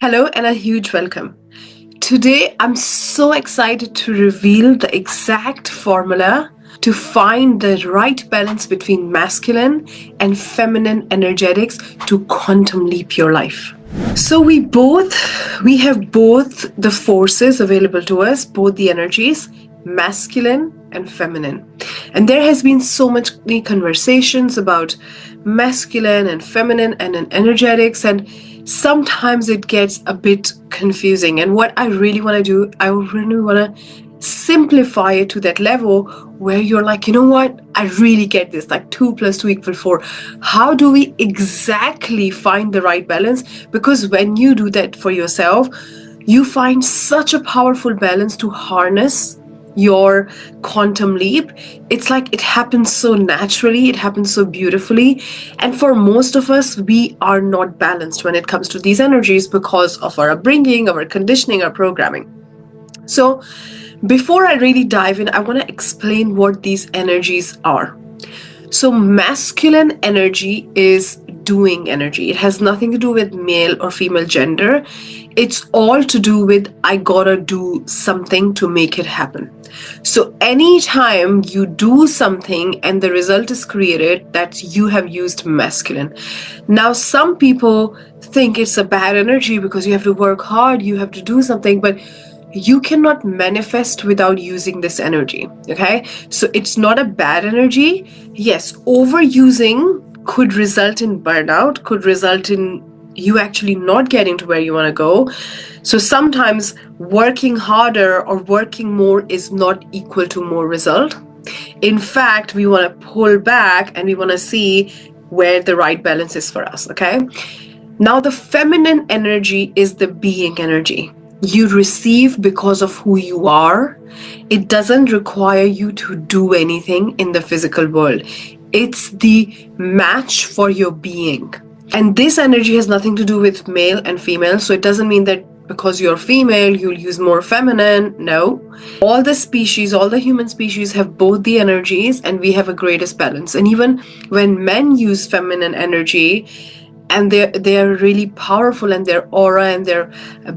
Hello and a huge welcome. Today, I'm so excited to reveal the exact formula to find the right balance between masculine and feminine energetics to quantum leap your life. So we have both the forces available to us, both the energies, masculine and feminine. And there has been so many conversations about masculine and feminine and energetics, and sometimes it gets a bit confusing. And what I really want to do, I really want to simplify it to that level where you're like, you know what, I really get this, like 2 + 2 = 4. How do we exactly find the right balance? Because when you do that for yourself, you find such a powerful balance to harness your quantum leap. It's like it happens so naturally, it happens so beautifully. And for most of us, we are not balanced when it comes to these energies because of our upbringing, our conditioning, our programming. So before I really dive in, I want to explain what these energies are. So masculine energy is doing energy. It has nothing to do with male or female gender. It's all to do with I gotta do something to make it happen. So anytime you do something and the result is created, that you have used masculine. Now some people think it's a bad energy because you have to work hard, you have to do something, but you cannot manifest without using this energy. Okay, so it's not a bad energy. Yes, overusing could result in burnout, could result in you actually not getting to where you want to go. So sometimes working harder or working more is not equal to more result. In fact, we want to pull back and we want to see where the right balance is for us. Okay, now the feminine energy is the being energy. You receive because of who you are. It doesn't require you to do anything in the physical world. It's the match for your being. And this energy has nothing to do with male and female. So it doesn't mean that because you're female, you'll use more feminine. No. All the species, all the human species have both the energies, and we have a greatest balance. And even when men use feminine energy, and they're really powerful, and their aura and their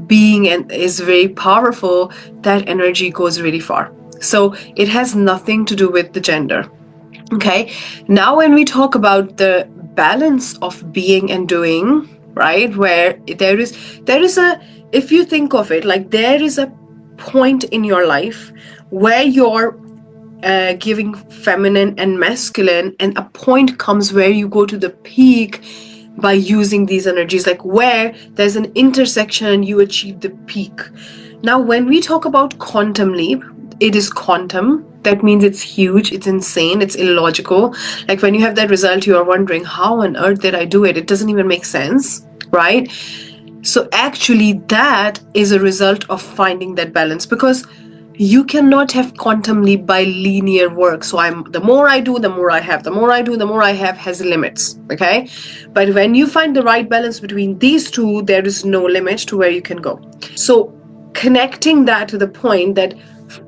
being and is very powerful, that energy goes really far. So it has nothing to do with the gender. Okay, now when we talk about the balance of being and doing, right, where there is a, if you think of it like there is a point in your life where you're giving feminine and masculine, and a point comes where you go to the peak by using these energies, like where there's an intersection and you achieve the peak. Now when we talk about quantum leap, it is quantum. That means it's huge, it's insane, it's illogical. Like when you have that result, you are wondering, how on earth did I do it? It doesn't even make sense, right? So actually that is a result of finding that balance, because you cannot have quantum leap by linear work. So the more I do, the more I have, the more I do, the more I have has limits. Okay, but when you find the right balance between these two, there is no limit to where you can go. So connecting that to the point that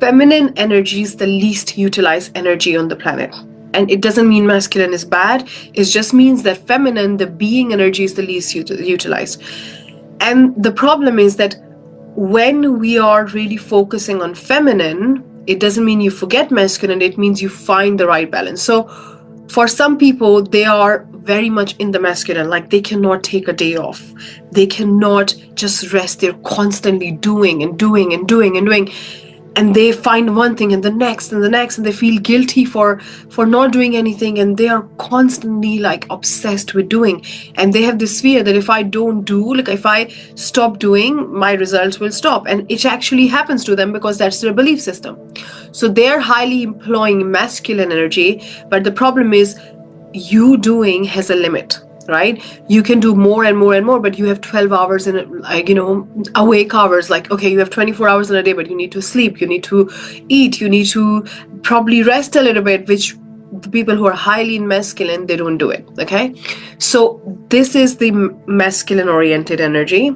feminine energy is the least utilized energy on the planet. And it doesn't mean masculine is bad. It just means that feminine, the being energy, is the least utilized. And the problem is that when we are really focusing on feminine, it doesn't mean you forget masculine, it means you find the right balance. So for some people, they are very much in the masculine, like they cannot take a day off. They cannot just rest. They're constantly doing and doing and doing and doing. And they find one thing and the next and the next, and they feel guilty for not doing anything, and they are constantly like obsessed with doing. And they have this fear that if I don't do, like if I stop doing, my results will stop. And it actually happens to them because that's their belief system. So they're highly employing masculine energy, but the problem is you doing has a limit. Right? You can do more and more and more, but you have 12 hours in, like, awake hours. Like, okay, you have 24 hours in a day, but you need to sleep, you need to eat, you need to probably rest a little bit, which the people who are highly in masculine, they don't do it. Okay, so this is the masculine oriented energy.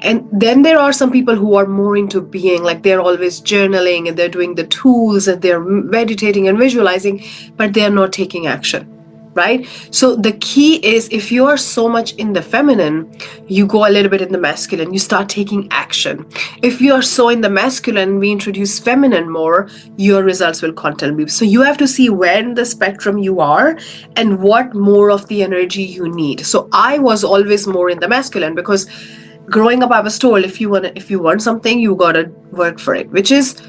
And then there are some people who are more into being, like they're always journaling and they're doing the tools and they're meditating and visualizing, but they're not taking action. right? So the key is, if you are so much in the feminine, you go a little bit in the masculine, you start taking action. If you are so in the masculine, we introduce feminine more, your results will constantly be. So you have to see where in the spectrum you are and what more of the energy you need. So I was always more in the masculine, because growing up I was told, if you want something, you gotta work for it, which is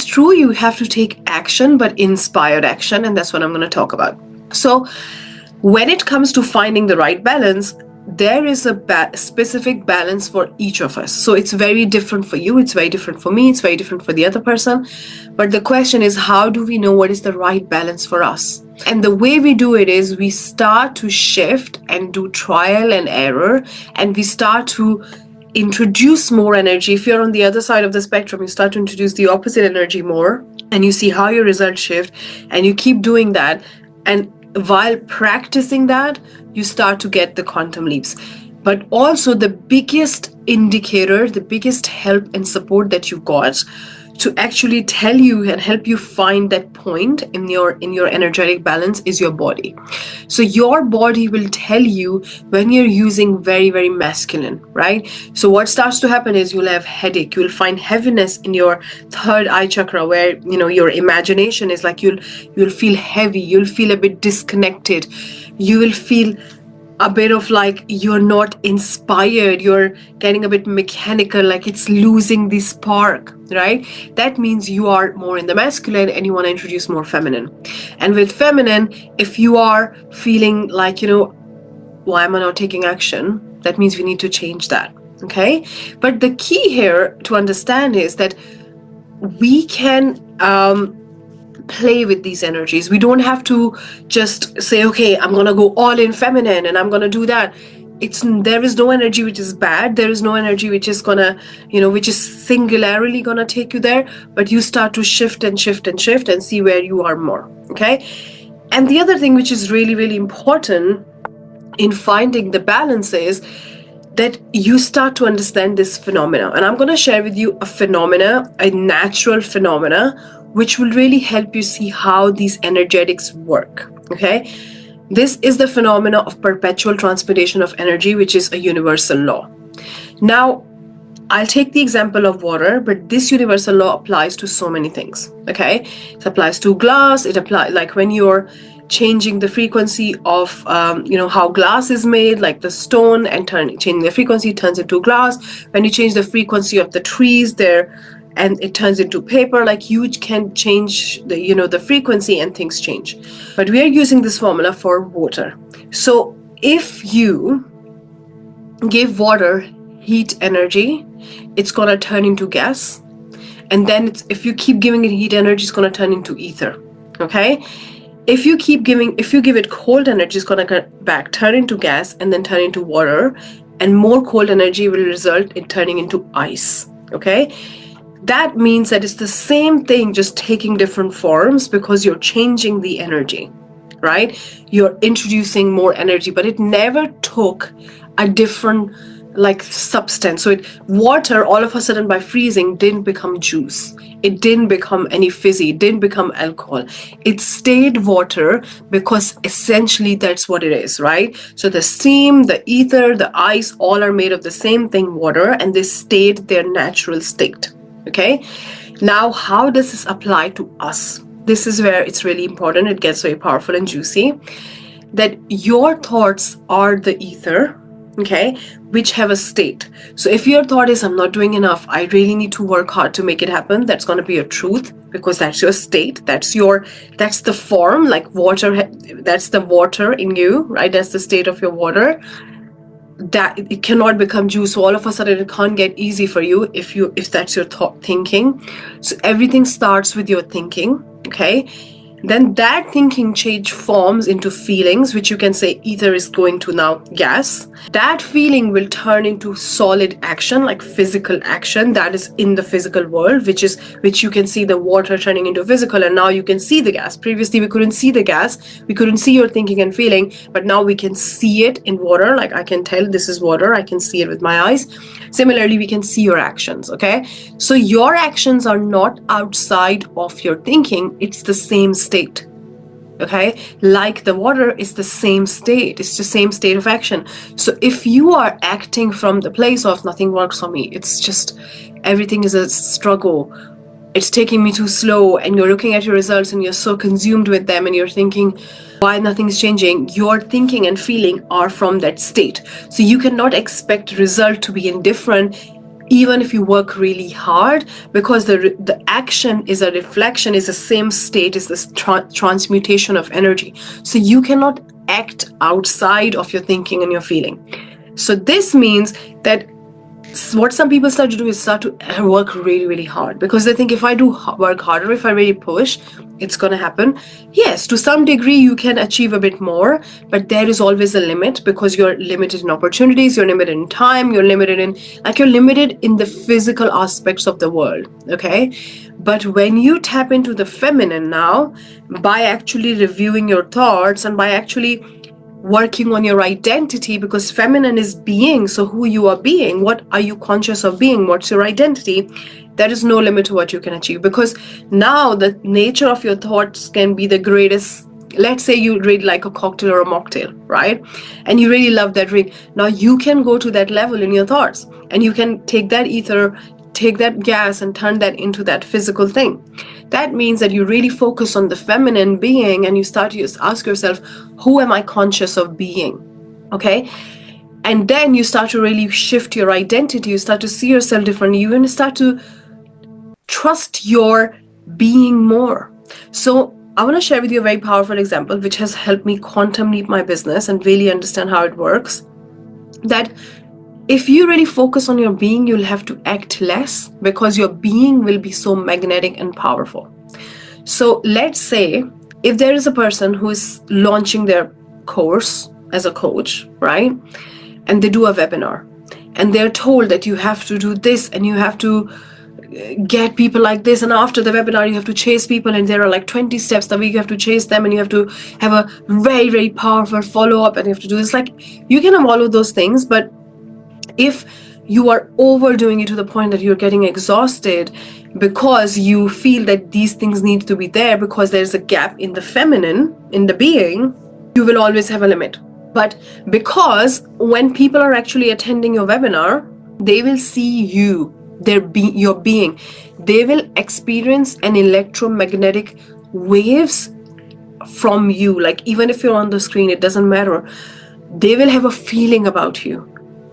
true. You have to take action, but inspired action, and that's what I'm going to talk about. So when it comes to finding the right balance, there is a specific balance for each of us. So it's very different for you, it's very different for me, it's very different for the other person. But the question is, how do we know what is the right balance for us? And the way we do it is, we start to shift and do trial and error, and we start to introduce more energy. If you're on the other side of the spectrum, you start to introduce the opposite energy more, and you see how your results shift, and you keep doing that. And while practicing that, you start to get the quantum leaps. But also, the biggest indicator, the biggest help and support that you got to actually tell you and help you find that point in your energetic balance is your body. So your body will tell you when you're using very, very masculine, right? So what starts to happen is, you'll have headache, you'll find heaviness in your third eye chakra, where your imagination is like, you'll feel heavy, you'll feel a bit disconnected, you will feel a bit of like you're not inspired, you're getting a bit mechanical, like it's losing the spark, right? That means you are more in the masculine and you want to introduce more feminine. And with feminine, if you are feeling like, why am I not taking action? That means we need to change that, okay? But the key here to understand is that we can play with these energies. We don't have to just say, okay, I'm gonna go all in feminine and I'm gonna do that. There is no energy which is bad. There is no energy which is gonna, which is singularly gonna take you there. But you start to shift and shift and shift and see where you are more. Okay. And the other thing which is really, really important in finding the balance is that you start to understand this phenomena. And I'm going to share with you a natural phenomena, which will really help you see how these energetics work. Okay. This is the phenomena of perpetual transmutation of energy, which is a universal law. Now, I'll take the example of water, but this universal law applies to so many things. Okay. It applies to glass. It applies like when you're changing the frequency of how glass is made, like the stone, and changing the frequency, it turns into glass. When you change the frequency of the trees there, and it turns into paper, like you can change the frequency and things change. But we are using this formula for water. So if you give water heat energy, it's going to turn into gas, and then if you keep giving it heat energy, it's going to turn into ether. Okay. If you give it cold energy, it's going to turn into gas and then turn into water, and more cold energy will result in turning into ice. Okay. That means that it's the same thing, just taking different forms, because you're changing the energy, right? You're introducing more energy, but it never took a different substance. So water, all of a sudden by freezing, didn't become juice. It didn't become any fizzy. It didn't become alcohol. It stayed water, because essentially that's what it is, right? So the steam, the ether, the ice, all are made of the same thing, water, and they stayed their natural state. Okay. Now, how does this apply to us? This is where it's really important. It gets very powerful and juicy. That your thoughts are the ether, okay, which have a state. So if your thought is, I'm not doing enough, I really need to work hard to make it happen, that's going to be your truth, because that's your state. That's the form, like water. That's the water in you, right? That's the state of your water. That it cannot become juice. So all of a sudden it can't get easy for you if that's your thinking. So everything starts with your thinking. Okay. Then that thinking change forms into feelings, which you can say ether is going to now gas. That feeling will turn into solid action, like physical action that is in the physical world, which you can see the water turning into physical, and now you can see the gas. Previously we couldn't see the gas, we couldn't see your thinking and feeling, but now we can see it in water. Like I can tell this is water, I can see it with my eyes. Similarly, we can see your actions. Okay, so your actions are not outside of your thinking, it's the same state. Okay, like the water is the same state, it's the same state of action. So if you are acting from the place of nothing works for me, it's just everything is a struggle, it's taking me too slow, and you're looking at your results and you're so consumed with them and you're thinking why nothing's changing, your thinking and feeling are from that state. So you cannot expect result to be indifferent even if you work really hard, because the action is a reflection, is the same state, is this transmutation of energy. So you cannot act outside of your thinking and your feeling. So this means that what some people start to do is start to work really, really hard, because they think if I do work harder, if I really push, it's going to happen. Yes, to some degree you can achieve a bit more, but there is always a limit, because you're limited in opportunities, you're limited in time, you're limited in the physical aspects of the world. Okay, but when you tap into the feminine now, by actually reviewing your thoughts and by actually working on your identity, because feminine is being, so who you are being, what are you conscious of being, what's your identity, there is no limit to what you can achieve. Because now the nature of your thoughts can be the greatest. Let's say you really like a cocktail or a mocktail, right? And you really love that drink. Now you can go to that level in your thoughts, and you can take that ether, take that gas, and turn that into that physical thing. That means that you really focus on the feminine being, and you start to ask yourself, who am I conscious of being? Okay, and then you start to really shift your identity, you start to see yourself differently, you're going to start to trust your being more. So I want to share with you a very powerful example which has helped me quantum leap my business and really understand how it works. That if you really focus on your being, you'll have to act less, because your being will be so magnetic and powerful. So let's say if there is a person who is launching their course as a coach, right? And they do a webinar, and they're told that you have to do this and you have to get people like this, and after the webinar you have to chase people, and there are like 20 steps the way you have to chase them, and you have to have a very, very powerful follow-up, and you have to do this. Like, you can have all of those things, but if you are overdoing it to the point that you're getting exhausted because you feel that these things need to be there because there's a gap in the feminine, in the being, you will always have a limit. But because when people are actually attending your webinar, they will see you, your being. They will experience an electromagnetic waves from you. Like, even if you're on the screen, it doesn't matter. They will have a feeling about you,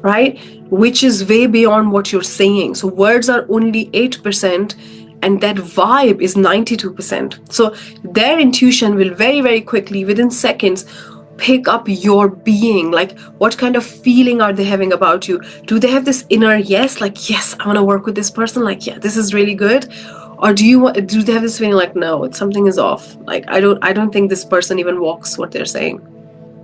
right? Which is way beyond what you're saying. So words are only 8%, and that vibe is 92%. So their intuition will very, very quickly, within seconds, pick up your being. Like, what kind of feeling are they having about you? Do they have this inner yes, like, yes, I want to work with this person, like, yeah, this is really good? Or do they have this feeling like, no, something is off, like, I don't think this person even walks what they're saying,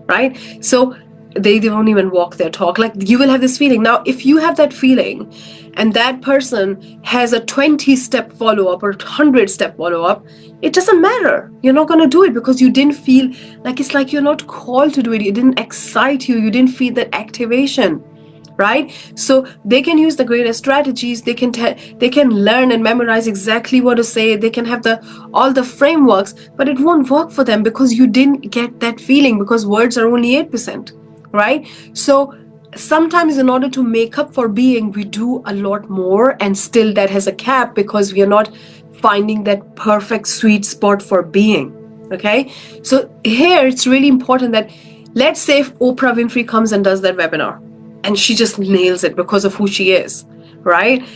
right? So they don't even walk their talk. Like, you will have this feeling. Now, if you have that feeling and that person has a 20-step follow-up or 100-step follow-up, it doesn't matter. You're not going to do it because you didn't feel like, it's like you're not called to do it. It didn't excite you. You didn't feel that activation, right? So they can use the greatest strategies. They can learn and memorize exactly what to say. They can have all the frameworks, but it won't work for them because you didn't get that feeling, because words are only 8%. Right? So sometimes in order to make up for being, we do a lot more, and still that has a cap because we are not finding that perfect sweet spot for being. Okay? So here it's really important that, let's say if Oprah Winfrey comes and does that webinar and she just nails it because of who she is, right?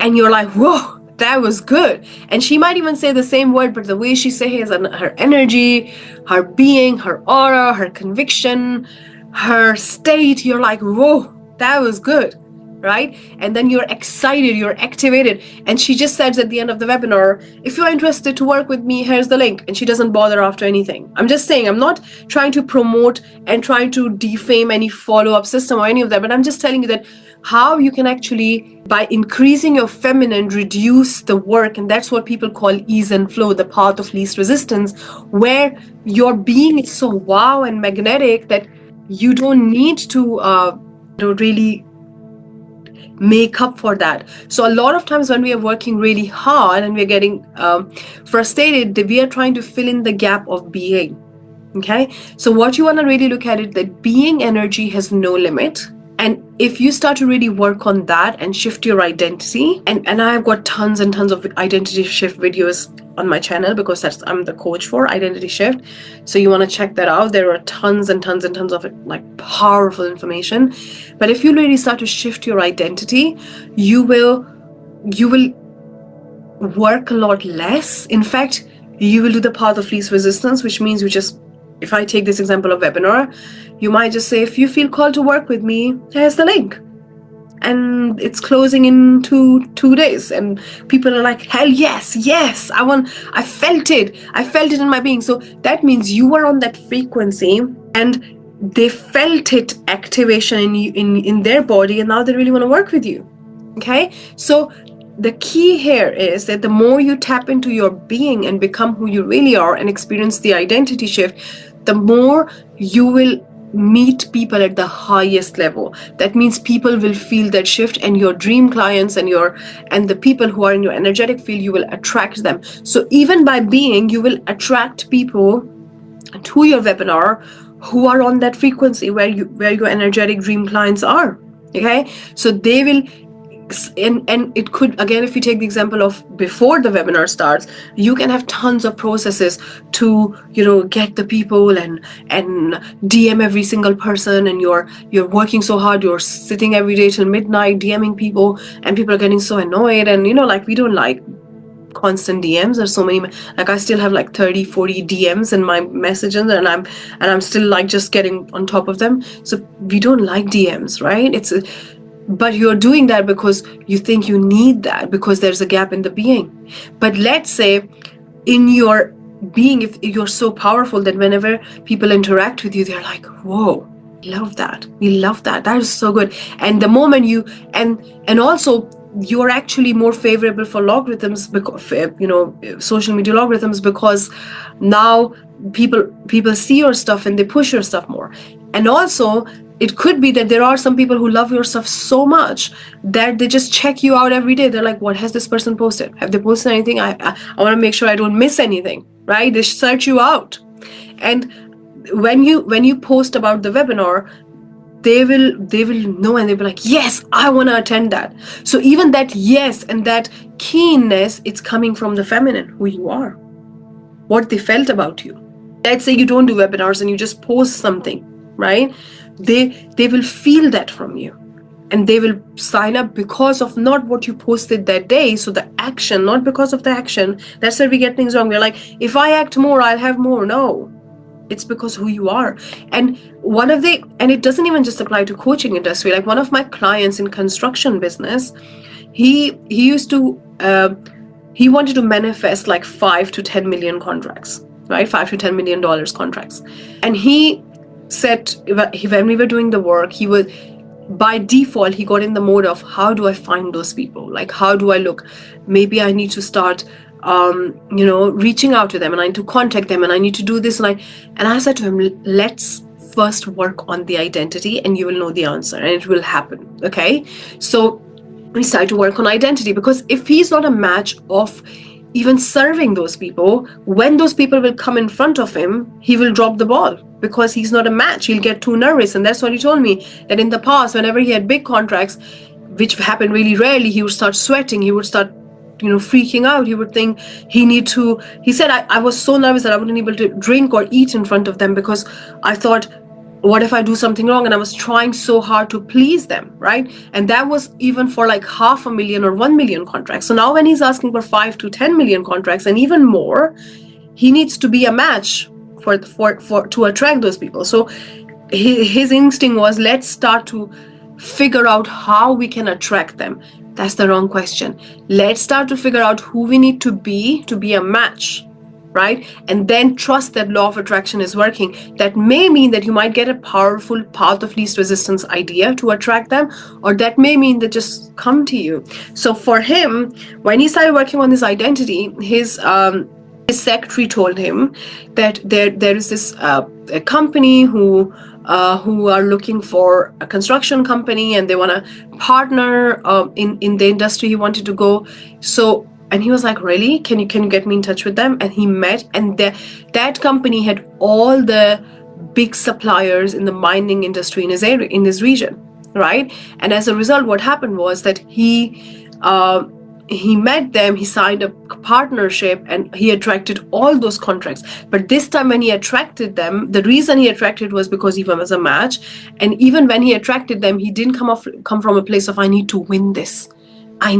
And you're like, whoa, that was good. And she might even say the same word, but the way she says it, her energy, her being, her aura, her conviction, her state, you're like, whoa, that was good, right? And then you're excited, you're activated. And she just says at the end of the webinar, if you're interested to work with me, here's the link. And she doesn't bother after anything. I'm just saying, I'm not trying to promote and trying to defame any follow-up system or any of that, but I'm just telling you that how you can actually, by increasing your feminine, reduce the work. And that's what people call ease and flow, the path of least resistance, where your being is so wow and magnetic that you don't need to really make up for that. So a lot of times when we are working really hard and we're getting frustrated, we are trying to fill in the gap of being. Okay, so what you want to really look at it, that being energy has no limit. And if you start to really work on that and shift your identity, and I've got tons and tons of identity shift videos on my channel, because I'm the coach for identity shift. So you want to check that out. There are tons and tons and tons of like powerful information. But if you really start to shift your identity, you will work a lot less. In fact, you will do the path of least resistance, which means if I take this example of webinar, you might just say, if you feel called to work with me, here's the link. And it's closing in two days. And people are like, hell yes, I felt it in my being. So that means you were on that frequency and they felt it activation in their body, and now they really want to work with you. Okay, so the key here is that the more you tap into your being and become who you really are and experience the identity shift, the more you will meet people at the highest level. That means people will feel that shift, and your dream clients and the people who are in your energetic field, you will attract them. So even by being, you will attract people to your webinar who are on that frequency where your energetic dream clients are. Okay, so they will. And it could, again, if you take the example of before the webinar starts, you can have tons of processes to get the people and DM every single person, and you're working so hard, you're sitting every day till midnight DMing people, and people are getting so annoyed, and like we don't like constant DMs. There's so many, like I still have like 30-40 DMs in my messages, and I'm still like just getting on top of them. So we don't like DMs, right? But you're doing that because you think you need that, because there's a gap in the being. But let's say in your being, if you're so powerful that whenever people interact with you, they're like, whoa, we love that. That is so good. And the moment you, and also you're actually more favorable for logarithms, because, social media logarithms, because now people see your stuff and they push your stuff more. And also, it could be that there are some people who love your stuff so much that they just check you out every day. They're like, what has this person posted? Have they posted anything? I want to make sure I don't miss anything, right? They search you out. And when you post about the webinar, they will know, and they'll be like, yes, I want to attend that. So even that yes and that keenness, it's coming from the feminine, who you are, what they felt about you. Let's say you don't do webinars and you just post something, right? They will feel that from you, and they will sign up because of not what you posted that day. So the action, not because of the action. That's where we get things wrong. We're like, if I act more, I'll have more. No, it's because who you are. And and it doesn't even just apply to coaching industry. Like one of my clients in construction business, he used to he wanted to manifest like 5 to 10 million contracts, right? $5 to $10 million contracts. And he said, when we were doing the work, he would, by default, he got in the mode of, how do I find those people? Like, how do I look? Maybe I need to start reaching out to them, and I need to contact them, and I need to do this. And I said to him, let's first work on the identity, and you will know the answer, and it will happen. Okay, so we started to work on identity, because if he's not a match of even serving those people, when those people will come in front of him, he will drop the ball, because he's not a match. He'll get too nervous. And that's what he told me, that in the past, whenever he had big contracts, which happened really rarely, he would start sweating, he would start freaking out. He would think he said, I was so nervous that I wasn't able to drink or eat in front of them, because I thought, what if I do something wrong? And I was trying so hard to please them, right? And that was even for like 500,000 or 1 million contracts. So now when he's asking for 5 to 10 million contracts and even more, he needs to be a match for to attract those people. So his instinct was, let's start to figure out how we can attract them. That's the wrong question. Let's start to figure out who we need to be a match, right? And then trust that law of attraction is working. That may mean that you might get a powerful path of least resistance idea to attract them, or that may mean they just come to you. So for him, when he started working on his identity, his secretary told him that there is this a company who who are looking for a construction company and they want to partner in the industry he wanted to go. So, and he was like, really? Can you get me in touch with them? And he met, and that company had all the big suppliers in the mining industry in his area, in his region, right? And as a result, what happened was that he met them, he signed a partnership, and he attracted all those contracts. But this time when he attracted them, the reason he attracted was because he was a match. And even when he attracted them, he didn't come from a place of, I need to win this. What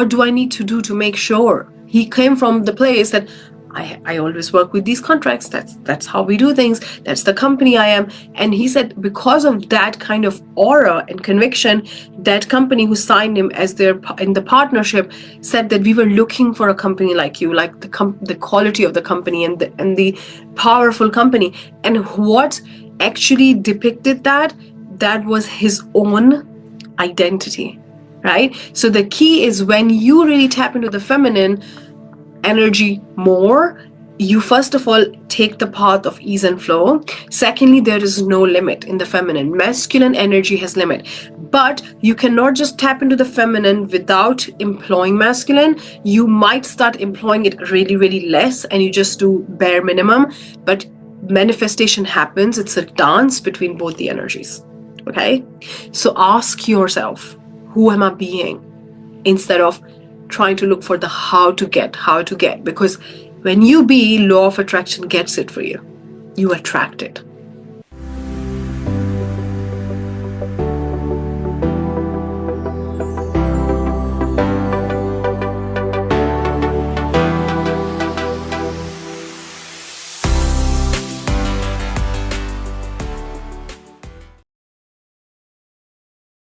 do I need to do to make sure? He came from the place that I always work with these contracts. That's how we do things. That's the company I am. And he said because of that kind of aura and conviction, that company who signed him as in the partnership said that we were looking for a company like you, like the quality of the company and the powerful company. And what actually depicted that was his own identity, right? So the key is when you really tap into the feminine energy more, you first of all take the path of ease and flow. Secondly, there is no limit in the feminine. Masculine energy has limit, but you cannot just tap into the feminine without employing masculine. You might start employing it really, really less, and you just do bare minimum, but manifestation happens. It's a dance between both the energies. Okay, so ask yourself, who am I being, instead of trying to look for the how to get, because when you be, law of attraction gets it for you. You attract it.